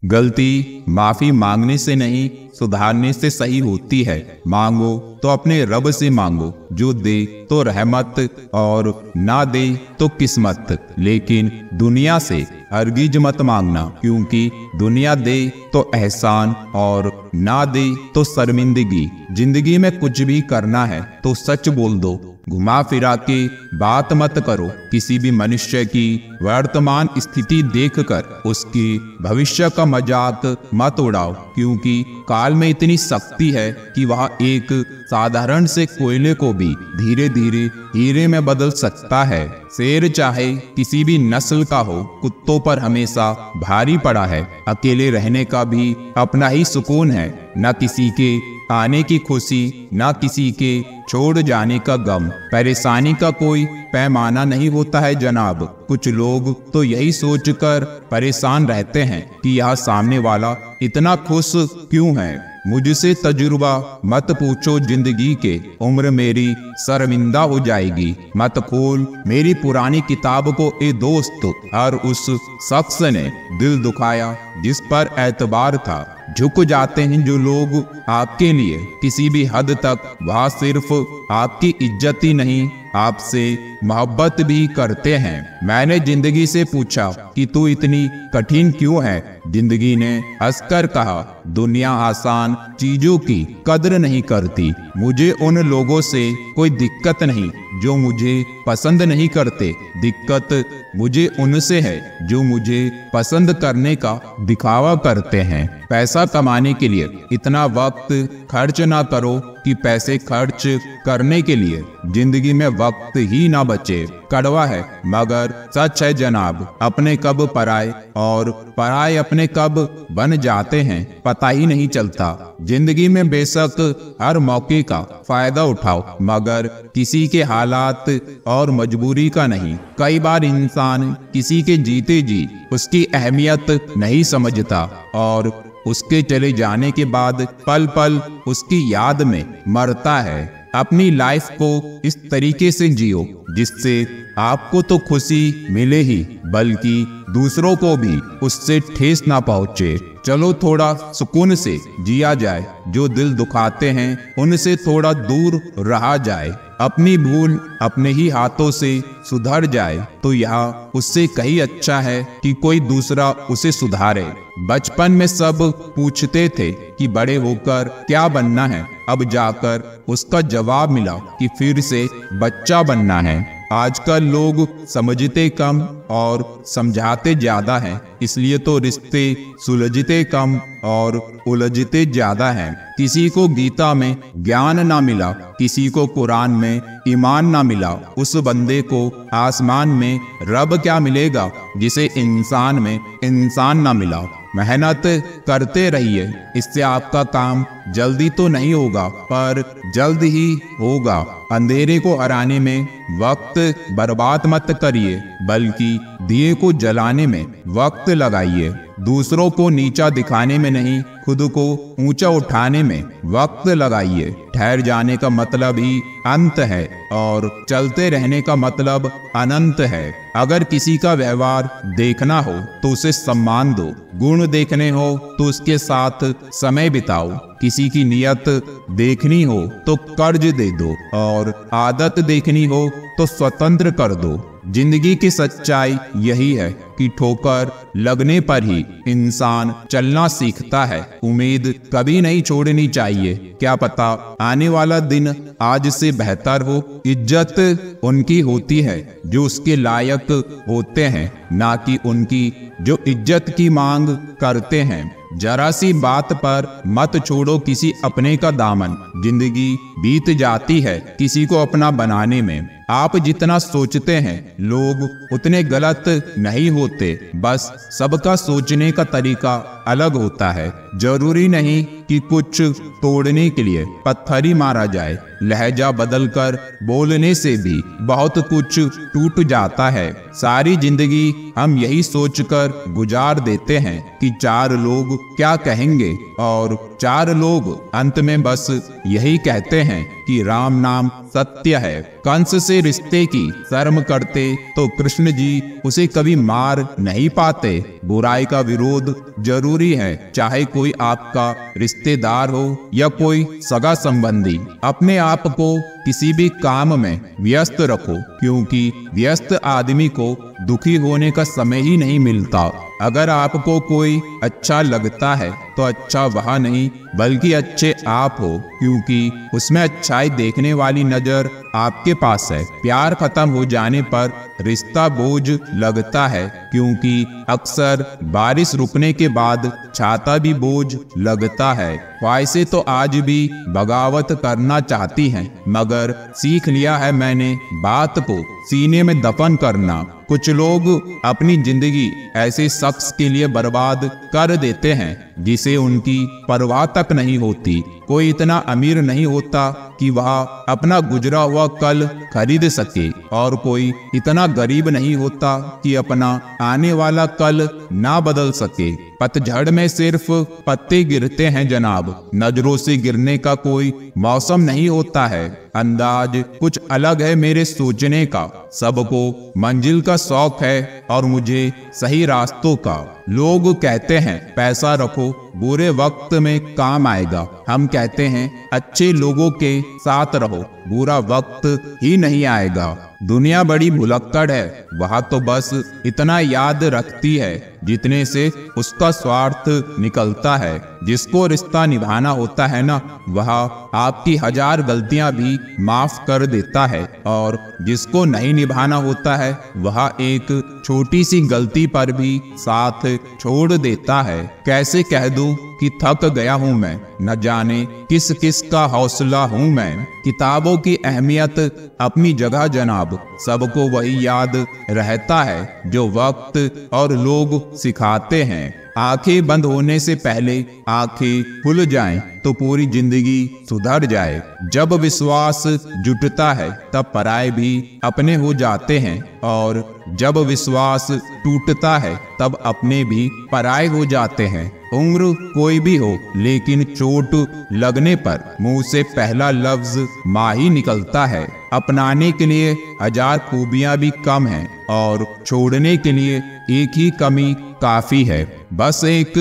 गलती माफी मांगने से नहीं, सुधारने से सही होती है। मांगो तो अपने रब से मांगो, जो दे तो रहमत और ना दे तो किस्मत। लेकिन दुनिया से हरगिज मत मांगना, क्योंकि दुनिया दे तो एहसान और ना दे तो शर्मिंदगी। जिंदगी में कुछ भी करना है तो सच बोल दो, घुमा फिरा के बात मत करो। किसी भी मनुष्य की वर्तमान स्थिति देखकर उसकी भविष्य का मजाक मत उड़ाओ, क्योंकि काल में इतनी शक्ति है कि वह एक साधारण से कोयले को भी धीरे धीरे हीरे में बदल सकता है। शेर चाहे किसी भी नस्ल का हो, कुत्तों पर हमेशा भारी पड़ा है। अकेले रहने का भी अपना ही सुकून है, न किसी के आने की खुशी, न किसी के छोड़ जाने का गम। परेशानी का कोई पैमाना नहीं होता है जनाब। कुछ लोग तो यही सोचकर परेशान रहते हैं कि यह सामने वाला इतना खुश क्यों है। मुझसे तजुर्बा मत पूछो जिंदगी के, उम्र मेरी शर्मिंदा हो जाएगी। मत खोल मेरी पुरानी किताब को ए दोस्त, हर उस शख्स ने दिल दुखाया जिस पर एतबार था। झुक जाते हैं जो लोग आपके लिए किसी भी हद तक, वह सिर्फ आपकी इज्जत ही नहीं, आपसे मोहब्बत भी करते हैं। मैंने जिंदगी से पूछा कि तू इतनी कठिन क्यों है। जिंदगी ने हंसकर कहा, दुनिया आसान चीजों की कद्र नहीं करती। मुझे उन लोगों से कोई दिक्कत नहीं जो मुझे पसंद नहीं करते, दिक्कत मुझे उनसे है जो मुझे पसंद करने का दिखावा करते हैं। पैसा कमाने के लिए इतना वक्त खर्च ना करो कि पैसे खर्च करने के लिए जिंदगी में वक्त ही ना बचे। कड़वा है मगर सच है जनाब, अपने कब पराए और पराए अपने कब बन जाते हैं पता ही नहीं चलता। जिंदगी में बेशक हर मौके का फायदा उठाओ, मगर किसी के हालात और मजबूरी का नहीं। कई बार इंसान किसी के जीते जी उसकी अहमियत नहीं समझता और उसके चले जाने के बाद पल पल उसकी याद में मरता है। अपनी लाइफ को इस तरीके से जियो जिससे आपको तो खुशी मिले ही, बल्कि दूसरों को भी उससे ठेस ना पहुंचे। चलो थोड़ा सुकून से जिया जाए, जो दिल दुखाते हैं उनसे थोड़ा दूर रहा जाए। अपनी भूल अपने ही हाथों से सुधर जाए तो यह उससे कहीं अच्छा है कि कोई दूसरा उसे सुधारे। बचपन में सब पूछते थे कि बड़े होकर क्या बनना है, अब जाकर उसका जवाब मिला कि फिर से बच्चा बनना है। आजकल लोग समझते कम और समझाते ज्यादा हैं, इसलिए तो रिश्ते सुलझते कम और उलझते ज्यादा हैं। किसी को गीता में ज्ञान ना मिला, किसी को कुरान में ईमान ना मिला, उस बंदे को आसमान में रब क्या मिलेगा जिसे इंसान में इंसान ना मिला। मेहनत करते रहिए, इससे आपका काम जल्दी तो नहीं होगा पर जल्द ही होगा। अंधेरे को हराने में वक्त बर्बाद मत करिए, बल्कि दिए को जलाने में वक्त लगाइए। दूसरों को नीचा दिखाने में नहीं, खुद को ऊंचा उठाने में वक्त लगाइए। ठहर जाने का मतलब ही अंत है और चलते रहने का मतलब अनंत है। अगर किसी का व्यवहार देखना हो तो उसे सम्मान दो, गुण देखने हो तो उसके साथ समय बिताओ, किसी की नियत देखनी हो तो कर्ज दे दो और आदत देखनी हो तो स्वतंत्र कर दो। जिंदगी की सच्चाई यही है कि ठोकर लगने पर ही इंसान चलना सीखता है। उम्मीद कभी नहीं छोड़नी चाहिए, क्या पता आने वाला दिन आज से बेहतर हो। इज्जत उनकी होती है जो उसके लायक होते हैं, ना कि उनकी जो इज्जत की मांग करते हैं। जरा सी बात पर मत छोड़ो किसी अपने का दामन, जिंदगी बीत जाती है किसी को अपना बनाने में। आप जितना सोचते हैं लोग उतने गलत नहीं होते, बस सबका सोचने का तरीका अलग होता है। जरूरी नहीं कि कुछ तोड़ने के लिए पत्थर ही मारा जाए, लहजा बदलकर बोलने से भी बहुत कुछ टूट जाता है। सारी जिंदगी हम यही सोचकर गुजार देते हैं कि 4 लोग क्या कहेंगे, और 4 लोग अंत में बस यही कहते हैं कि राम नाम सत्य है। कंस से रिश्ते की शर्म करते तो कृष्ण जी उसे कभी मार नहीं पाते। बुराई का विरोध जरूरी है, चाहे कोई आपका रिश्तेदार हो या कोई सगा संबंधी। अपने आप को किसी भी काम में व्यस्त रखो, क्योंकि व्यस्त आदमी को दुखी होने का समय ही नहीं मिलता। अगर आपको कोई अच्छा लगता है तो अच्छा वह नहीं बल्कि अच्छे आप हो, क्योंकि उसमें अच्छाई देखने वाली नजर आपके पास है। प्यार खत्म हो जाने पर रिश्ता बोझ लगता है, क्योंकि अक्सर बारिश रुकने के बाद छाता भी बोझ लगता है। ख्वाहिशें तो आज भी बगावत करना चाहती हैं, मगर सीख लिया है मैंने बात को सीने में दफन करना। कुछ लोग अपनी जिंदगी ऐसे शख्स के लिए बर्बाद कर देते हैं जिसे उनकी परवाह तक नहीं होती। कोई इतना अमीर नहीं होता कि वह अपना गुजरा हुआ कल खरीद सके, और कोई इतना गरीब नहीं होता कि अपना आने वाला कल ना बदल सके। पतझड़ में सिर्फ पत्ते गिरते हैं जनाब, नजरों से गिरने का कोई मौसम नहीं होता है। अंदाज कुछ अलग है मेरे सोचने का, सबको मंजिल का शौक है और मुझे सही रास्तों का। लोग कहते हैं पैसा रखो बुरे वक्त में काम आएगा, हम कहते हैं अच्छे लोगों के साथ रहो बुरा वक्त ही नहीं आएगा। दुनिया बड़ी भुलक्कड़ है, वह तो बस इतना याद रखती है जितने से उसका स्वार्थ निकलता है। जिसको रिश्ता निभाना होता है ना, वह आपकी 1000 गलतियां भी माफ कर देता है, और जिसको नहीं निभाना होता है वह एक छोटी सी गलती पर भी साथ छोड़ देता है। कैसे कह दूं कि थक गया हूं मैं, न जाने किस किस का हौसला हूं मैं। किताबों की अहमियत अपनी जगह जनाब, सबको वही याद रहता है जो वक्त और लोग सिखाते हैं। आंखें बंद होने से पहले आंखें खुल जाएं तो पूरी जिंदगी सुधर जाए। जब विश्वास जुटता है तब पराये भी अपने हो जाते हैं, और जब विश्वास टूटता है तब अपने भी पराये हो जाते हैं। उम्र कोई भी हो, लेकिन चोट लगने पर मुंह से पहला लफ्ज माँ ही निकलता है। अपनाने के लिए 1000 खूबियां भी कम हैं, और छोड़ने के लिए एक ही कमी काफी है। बस एक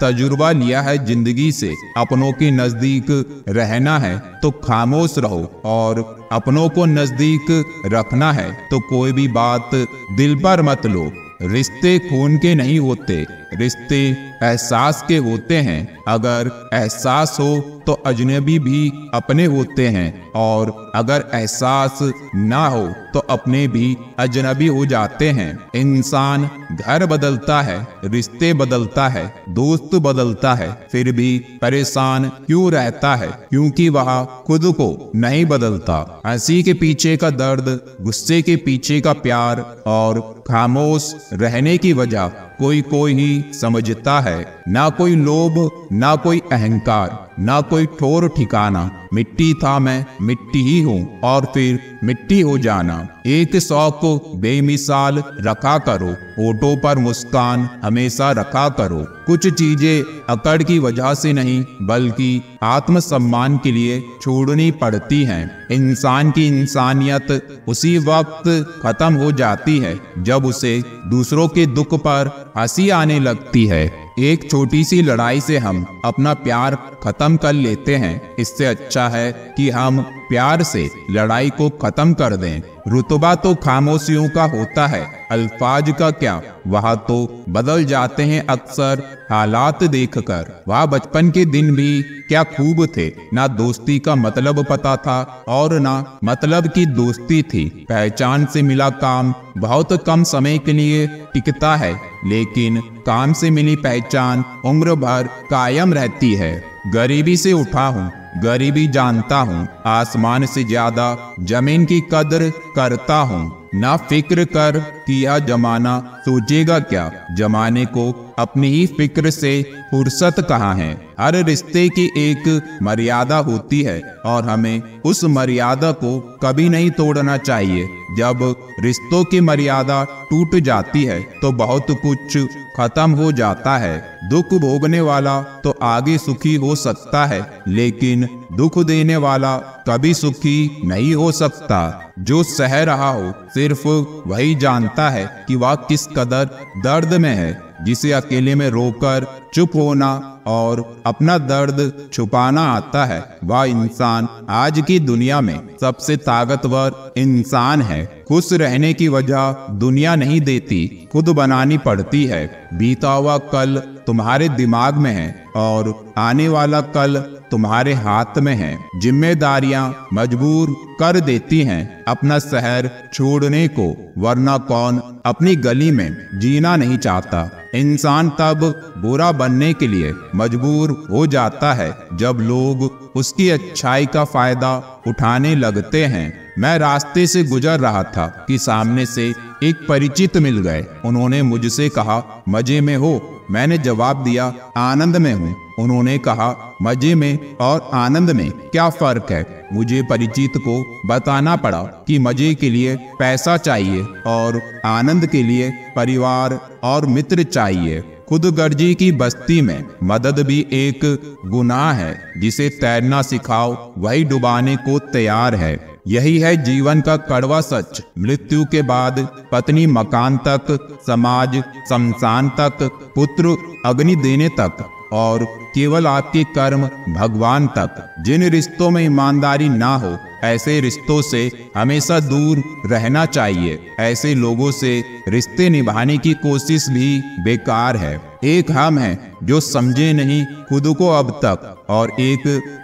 तजुर्बा लिया है जिंदगी से, अपनों के नजदीक रहना है तो खामोश रहो, और अपनों को नजदीक रखना है तो कोई भी बात दिल पर मत लो। रिश्ते खून के नहीं होते, रिश्ते एहसास के होते हैं। अगर एहसास हो तो अजनबी भी अपने होते हैं, और अगर एहसास ना हो तो अपने भी अजनबी हो जाते हैं। इंसान घर बदलता है, रिश्ते बदलता है, दोस्त बदलता है, फिर भी परेशान क्यों रहता है? क्योंकि वह खुद को नहीं बदलता। हंसी के पीछे का दर्द, गुस्से के पीछे का प्यार, और खामोश रहने की वजह कोई ही समझता है। ना कोई लोभ, ना कोई अहंकार, ना कोई ठोर ठिकाना। मिट्टी था मैं, मिट्टी ही हूँ, और फिर मिट्टी हो जाना। एक शौक को बेमिसाल रखा करो, होठों पर मुस्कान हमेशा रखा करो। कुछ चीजें अकड़ की वजह से नहीं बल्कि आत्मसम्मान के लिए छोड़नी पड़ती हैं। इंसान की इंसानियत उसी वक्त खत्म हो जाती है जब उसे दूसरों के दुख पर हंसी आने लगती है। एक छोटी सी लड़ाई से हम अपना प्यार खत्म कर लेते हैं, इससे अच्छा है कि हम प्यार से लड़ाई को खत्म कर दें। रुतबा तो खामोशियों का होता है, अल्फाज का क्या, वह तो बदल जाते हैं अक्सर हालात देखकर। वह बचपन के दिन भी क्या खूब थे, ना दोस्ती का मतलब पता था और ना मतलब की दोस्ती थी। पहचान से मिला काम बहुत कम समय के लिए टिकता है, लेकिन काम से मिली पहचान उम्र भर कायम रहती है। गरीबी से उठा हूँ, गरीबी जानता हूँ, आसमान से ज्यादा जमीन की कदर करता हूँ। ना फिक्र कर कि यह जमाना सोचेगा क्या, जमाने को अपनी ही फिक्र से फुर्सत कहाँ है। हर रिश्ते की एक मर्यादा होती है और हमें उस मर्यादा को कभी नहीं तोड़ना चाहिए। जब रिश्तों की मर्यादा टूट जाती है तो बहुत कुछ खत्म हो जाता है। दुख भोगने वाला तो आगे सुखी हो सकता है, लेकिन दुख देने वाला कभी सुखी नहीं हो सकता। जो सह रहा हो सिर्फ वही जानता है कि वह किस कदर दर्द में है। जिसे अकेले में रोकर चुप होना और अपना दर्द छुपाना आता है, वह इंसान आज की दुनिया में सबसे ताकतवर इंसान है। खुश रहने की वजह दुनिया नहीं देती, खुद बनानी पड़ती है। बीता हुआ कल तुम्हारे दिमाग में है और आने वाला कल तुम्हारे हाथ में है। जिम्मेदारियां मजबूर कर देती हैं अपना शहर छोड़ने को, वरना कौन अपनी गली में जीना नहीं चाहता। इंसान तब बुरा बनने के लिए मजबूर हो जाता है जब लोग उसकी अच्छाई का फायदा उठाने लगते हैं। मैं रास्ते से गुजर रहा था कि सामने से एक परिचित मिल गए। उन्होंने मुझसे कहा, मजे में हो? मैंने जवाब दिया, आनंद में हूँ। उन्होंने कहा, मजे में और आनंद में क्या फर्क है? मुझे परिचित को बताना पड़ा कि मजे के लिए पैसा चाहिए और आनंद के लिए परिवार और मित्र चाहिए। खुदगर्जी की बस्ती में मदद भी एक गुनाह है। जिसे तैरना सिखाओ वही डुबाने को तैयार है। यही है जीवन का कड़वा सच। मृत्यु के बाद पत्नी मकान तक, समाज शमशान तक, पुत्र अग्नि देने तक और केवल आपके कर्म भगवान तक। जिन रिश्तों में ईमानदारी ना हो, ऐसे रिश्तों से हमेशा दूर रहना चाहिए। ऐसे लोगों से रिश्ते निभाने की कोशिश भी बेकार है। एक हम हैं जो समझे नहीं खुद को अब तक, और एक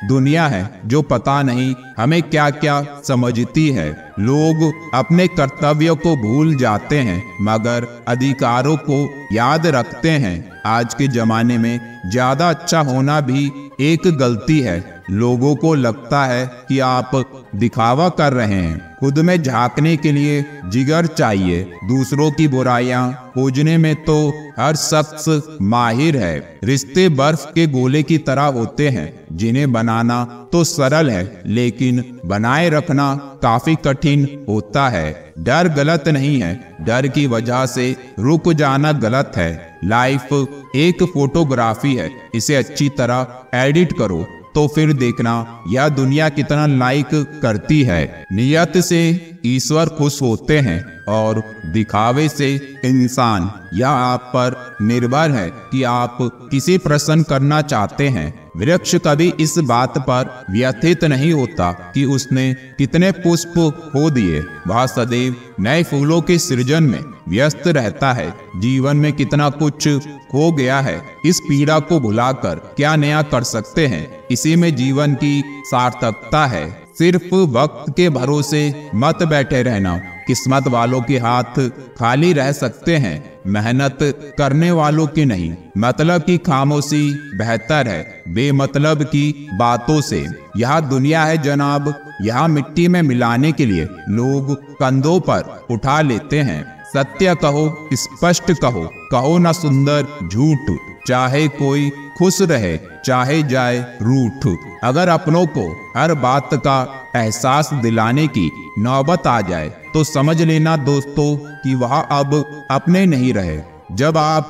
दुनिया है जो पता नहीं हमें क्या क्या समझती है। लोग अपने कर्तव्यों को भूल जाते हैं मगर अधिकारों को याद रखते हैं। आज के जमाने में ज्यादा अच्छा होना भी एक गलती है। लोगों को लगता है कि आप दिखावा कर रहे हैं। खुद में झांकने के लिए जिगर चाहिए। दूसरों की बुराइयां खोजने में तो हर शख्स माहिर है। रिश्ते बर्फ के गोले की तरह होते हैं जिन्हें बनाना तो सरल है, लेकिन बनाए रखना काफी कठिन होता है। डर गलत नहीं है, डर की वजह से रुक जाना गलत है। लाइफ एक फोटोग्राफी है, इसे अच्छी तरह एडिट करो तो फिर देखना यह दुनिया कितना लाइक करती है। नियत से ईश्वर खुश होते हैं और दिखावे से इंसान। यह आप पर निर्भर है कि आप किसे प्रसन्न करना चाहते हैं। वृक्ष कभी इस बात पर व्यथित नहीं होता कि उसने कितने पुष्प खो दिए। वह सदैव नए फूलों के सृजन में व्यस्त रहता है। जीवन में कितना कुछ खो गया है, इस पीड़ा को भुलाकर क्या नया कर सकते हैं। इसी में जीवन की सार्थकता है। सिर्फ वक्त के भरोसे मत बैठे रहना। किस्मत वालों के हाथ खाली रह सकते हैं, मेहनत करने वालों की नहीं। मतलब की खामोशी बेहतर है बेमतलब की बातों से। यह दुनिया है जनाब, यहाँ मिट्टी में मिलाने के लिए लोग कंधों पर उठा लेते हैं। सत्य कहो, स्पष्ट कहो, कहो ना सुंदर झूठ। चाहे कोई खुश रहे, चाहे जाए रूठ। अगर अपनों को हर बात का एहसास दिलाने की नौबत आ जाए तो समझ लेना दोस्तों कि वह अब अपने नहीं रहे। जब आप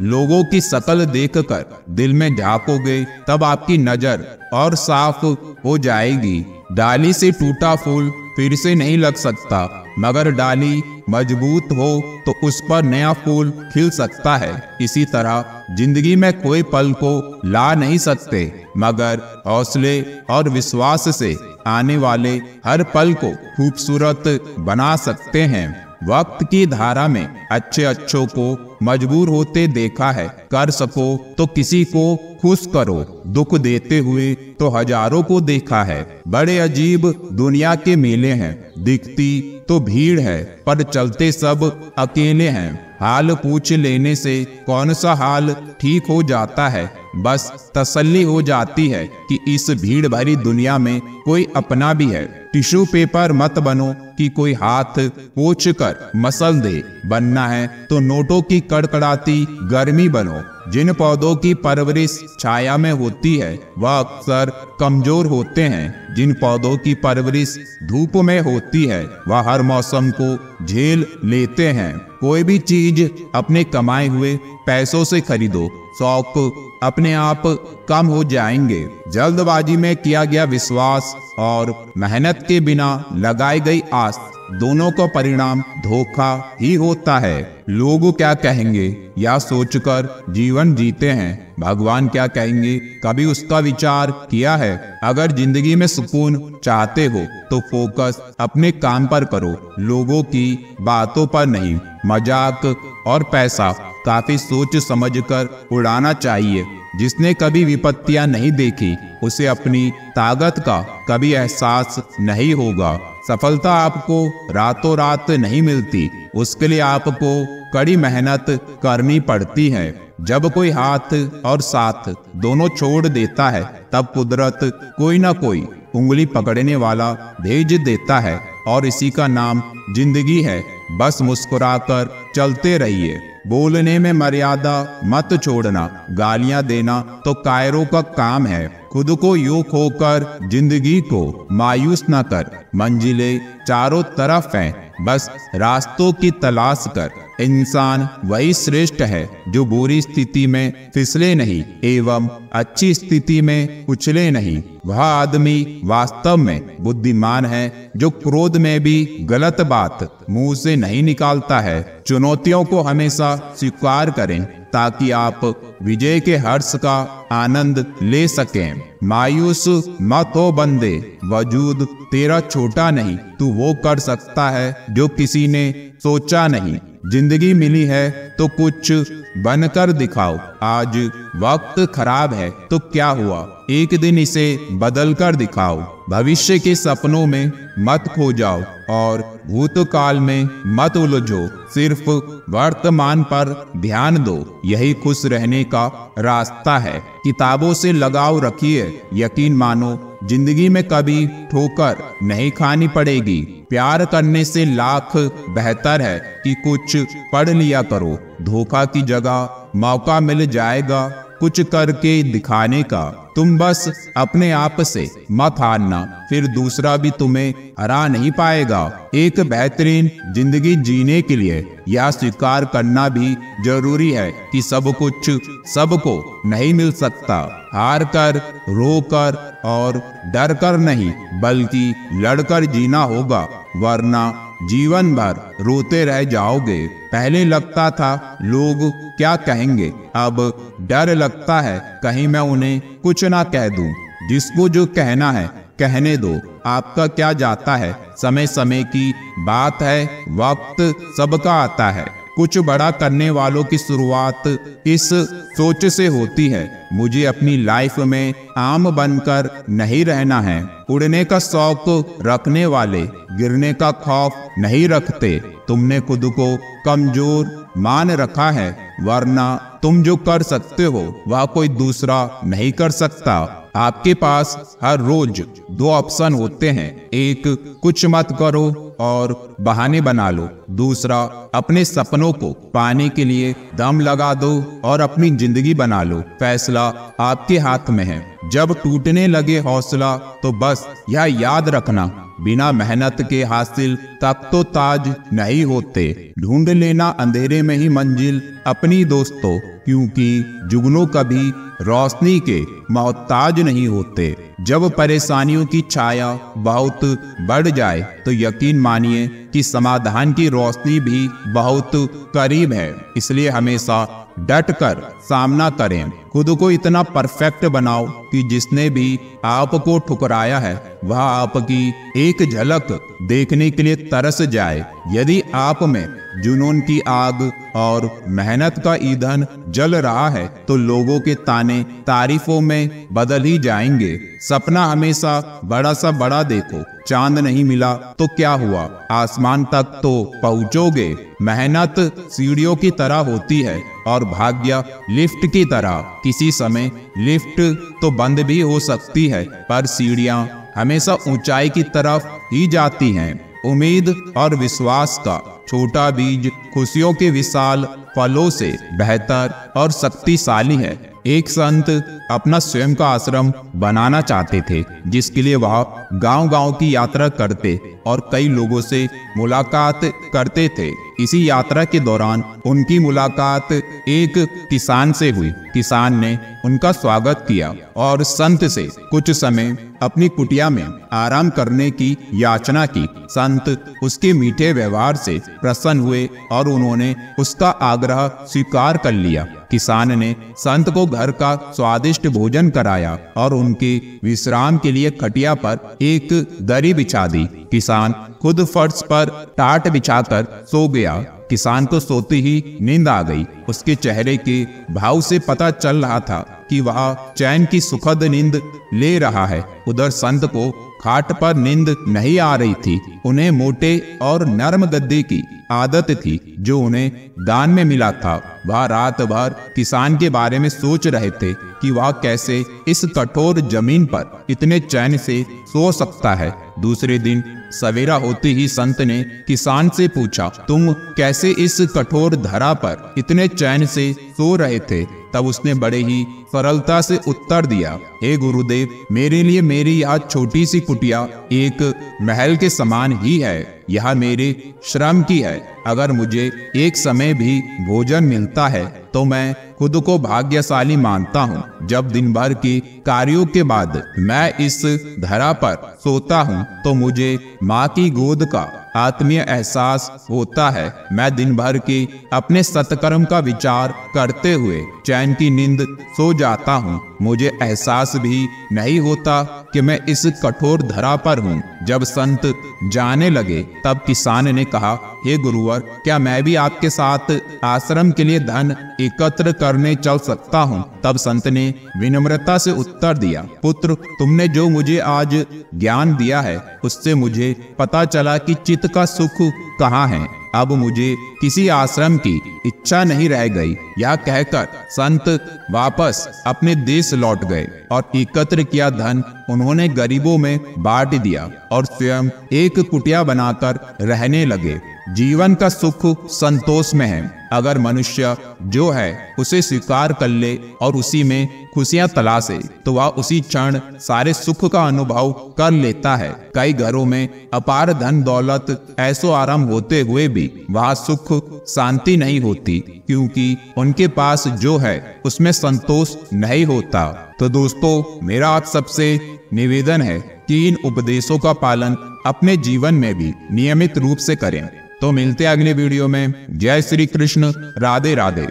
लोगों की शक्ल देखकर दिल में झांकोगे तब आपकी नजर और साफ हो जाएगी। डाली से टूटा फूल फिर से नहीं लग सकता, मगर डाली मजबूत हो तो उस पर नया फूल खिल सकता है। इसी तरह जिंदगी में कोई पल को ला नहीं सकते, मगर हौसले और विश्वास से आने वाले हर पल को खूबसूरत बना सकते हैं। वक्त की धारा में अच्छे अच्छों को मजबूर होते देखा है। कर सको तो किसी को खुश करो, दुख देते हुए तो हजारों को देखा है। बड़े अजीब दुनिया के मेले हैं, दिखती तो भीड़ है पर चलते सब अकेले हैं। हाल पूछ लेने से कौन सा हाल ठीक हो जाता है। बस तसल्ली हो जाती है कि इस भीड़ भरी दुनिया में कोई अपना भी है। टिश्यू पेपर मत बनो कि कोई हाथ पोंछ कर मसल दे। बनना है तो नोटों की कड़कड़ाती गर्मी बनो। जिन पौधों की परवरिश छाया में होती है वह अक्सर कमजोर होते हैं। जिन पौधों की परवरिश धूप में होती है वह हर मौसम को झेल लेते हैं। कोई भी चीज अपने कमाए हुए पैसों से खरीदो, शौक अपने आप कम हो जाएंगे। जल्दबाजी में किया गया विश्वास और मेहनत के बिना लगाई गई आस, दोनों का परिणाम धोखा ही होता है। लोग क्या कहेंगे या सोचकर जीवन जीते हैं, भगवान क्या कहेंगे कभी उसका विचार किया है? अगर जिंदगी में सुकून चाहते हो तो फोकस अपने काम पर करो, लोगों की बातों पर नहीं। मजाक और पैसा काफी सोच समझकर उड़ाना चाहिए। जिसने कभी विपत्तियां नहीं देखी उसे अपनी ताकत का कभी एहसास नहीं होगा। सफलता आपको रातों रात नहीं मिलती, उसके लिए आपको कड़ी मेहनत करनी पड़ती है। जब कोई हाथ और साथ दोनों छोड़ देता है तब कुदरत कोई ना कोई उंगली पकड़ने वाला भेज देता है और इसी का नाम जिंदगी है। बस मुस्कुराकर चलते रहिए। बोलने में मर्यादा मत छोड़ना, गालियां देना तो कायरों का काम है। खुद को यूं खोकर जिंदगी को मायूस न कर। मंजिलें चारों तरफ हैं, बस रास्तों की तलाश कर। इंसान वही श्रेष्ठ है जो बुरी स्थिति में फिसले नहीं एवं अच्छी स्थिति में उछले नहीं। वह आदमी वास्तव में बुद्धिमान है जो क्रोध में भी गलत बात मुंह से नहीं निकालता है। चुनौतियों को हमेशा स्वीकार करें ताकि आप विजय के हर्ष का आनंद ले सकें। मायूस मत हो बंदे, वजूद तेरा छोटा नहीं, तू वो कर सकता है जो किसी ने सोचा नहीं। जिंदगी मिली है तो कुछ बनकर दिखाओ। आज वक्त खराब है तो क्या हुआ, एक दिन इसे बदल कर दिखाओ। भविष्य के सपनों में मत खो जाओ और भूतकाल में मत उलझो। सिर्फ वर्तमान पर ध्यान दो, यही खुश रहने का रास्ता है। किताबों से लगाव रखिए, यकीन मानो जिंदगी में कभी ठोकर नहीं खानी पड़ेगी। प्यार करने से लाख बेहतर है कि कुछ पढ़ लिया करो। धोखा की जगह मौका मिल जाएगा कुछ करके दिखाने का। तुम बस अपने आप से मत हारना, फिर दूसरा भी तुम्हें हरा नहीं पाएगा। एक बेहतरीन जिंदगी जीने के लिए यह स्वीकार करना भी जरूरी है कि सब कुछ सबको नहीं मिल सकता। हार कर, रो कर और डर कर नहीं, बल्कि लड़कर जीना होगा, वरना जीवन भर रोते रह जाओगे। पहले लगता था लोग क्या कहेंगे, अब डर लगता है कहीं मैं उन्हें कुछ ना कह दूं। जिसको जो कहना है कहने दो, आपका क्या जाता है। समय समय की बात है, वक्त सबका आता है। कुछ बड़ा करने वालों की शुरुआत इस सोच से होती है, मुझे अपनी लाइफ में आम बनकर नहीं रहना है। उड़ने का शौक रखने वाले गिरने का खौफ नहीं रखते। तुमने खुद को कमजोर मान रखा है, वरना तुम जो कर सकते हो वह कोई दूसरा नहीं कर सकता। आपके पास हर रोज दो ऑप्शन होते हैं, एक कुछ मत करो और बहाने बना लो, दूसरा अपने सपनों को पाने के लिए दम लगा दो और अपनी जिंदगी बना लो। फैसला आपके हाथ में है। जब टूटने लगे हौसला तो बस यह याद रखना, बिना मेहनत के हासिल तक तो ताज नहीं होते। ढूंढ लेना अंधेरे में ही मंजिल अपनी दोस्तों, क्योंकि जुगनू कभी रोशनी के मोहताज नहीं होते। जब परेशानियों की छाया बहुत बढ़ जाए तो यकीन मानिए कि समाधान की रोशनी भी बहुत करीब है। इसलिए हमेशा डट कर सामना करें। खुद को इतना परफेक्ट बनाओ कि जिसने भी आपको ठुकराया है वह आपकी एक झलक देखने के लिए तरस जाए। यदि आप में जुनून की आग और मेहनत का ईंधन जल रहा है तो लोगों के ताने तारीफों में बदल ही जाएंगे। सपना हमेशा बड़ा सा बड़ा देखो। चांद नहीं मिला तो क्या हुआ, आसमान तक तो पहुंचोगे। मेहनत सीढ़ियों की तरह होती है और भाग्य लिफ्ट की तरह। किसी समय लिफ्ट तो बंद भी हो सकती है, पर सीढ़ियां हमेशा ऊंचाई की तरफ ही जाती हैं। उम्मीद और विश्वास का छोटा बीज खुशियों के विशाल फलों से बेहतर और शक्तिशाली है। एक संत अपना स्वयं का आश्रम बनाना चाहते थे, जिसके लिए वह गांव-गांव की यात्रा करते और कई लोगों से मुलाकात करते थे। इसी यात्रा के दौरान उनकी मुलाकात एक किसान से हुई। किसान ने उनका स्वागत किया और संत से कुछ समय अपनी कुटिया में आराम करने की याचना की। संत उसके मीठे व्यवहार से प्रसन्न हुए और उन्होंने उसका आग्रह स्वीकार कर लिया। किसान ने संत को घर का स्वादिष्ट भोजन कराया और उनके विश्राम के लिए खटिया पर एक दरी बिछा दी। किसान खुद फर्श पर टाट बिछाकर सो गया। किसान को सोते ही नींद आ गई। उसके चेहरे के भाव से पता चल रहा था कि वह चैन की सुखद नींद ले रहा है। उधर संत को खाट पर नींद नहीं आ रही थी। उन्हें मोटे और नरम गद्दे की आदत थी जो उन्हें दान में मिला था। वह रात भर किसान के बारे में सोच रहे थे कि वह कैसे इस कठोर जमीन पर इतने चैन से सो सकता है। दूसरे दिन सवेरा होते ही संत ने किसान से पूछा, तुम कैसे इस कठोर धरा पर इतने चैन से सो रहे थे? तब उसने बड़े ही सरलता से उत्तर दिया, हे गुरुदेव, मेरे लिए मेरी यह छोटी सी कुटिया एक महल के समान ही है। यह मेरे श्रम की है। अगर मुझे एक समय भी भोजन मिलता है तो मैं खुद को भाग्यशाली मानता हूँ। जब दिन भर के कार्यों के बाद मैं इस धरा पर सोता हूँ तो मुझे माँ की गोद का आत्मीय एहसास होता है। मैं दिन भर के अपने सत्कर्म का विचार करते हुए चैन की नींद सो जाता हूँ। मुझे एहसास भी नहीं होता कि मैं इस कठोर धरा पर हूँ। जब संत जाने लगे तब किसान ने कहा, हे गुरुवर, क्या मैं भी आपके साथ आश्रम के लिए धन एकत्र करने चल सकता हूँ? तब संत ने विनम्रता से उत्तर दिया, पुत्र, तुमने जो मुझे आज ज्ञान दिया है उससे मुझे पता चला कि चित्त का सुख कहाँ है। अब मुझे किसी आश्रम की इच्छा नहीं रह गई। यह कहकर संत वापस अपने देश लौट गए और एकत्र किया धन उन्होंने गरीबों में बांट दिया और स्वयं एक कुटिया बनाकर रहने लगे। जीवन का सुख संतोष में है। अगर मनुष्य जो है उसे स्वीकार कर ले और उसी में खुशियां तलाशे तो वह उसी क्षण सारे सुख का अनुभव कर लेता है। कई घरों में अपार धन दौलत ऐसो आराम होते हुए भी वहाँ सुख शांति नहीं होती, क्योंकि उनके पास जो है उसमें संतोष नहीं होता। तो दोस्तों, मेरा आप सबसे निवेदन है कि इन उपदेशों का पालन अपने जीवन में भी नियमित रूप से करें। तो मिलते हैं अगले वीडियो में। जय श्री कृष्ण, राधे राधे।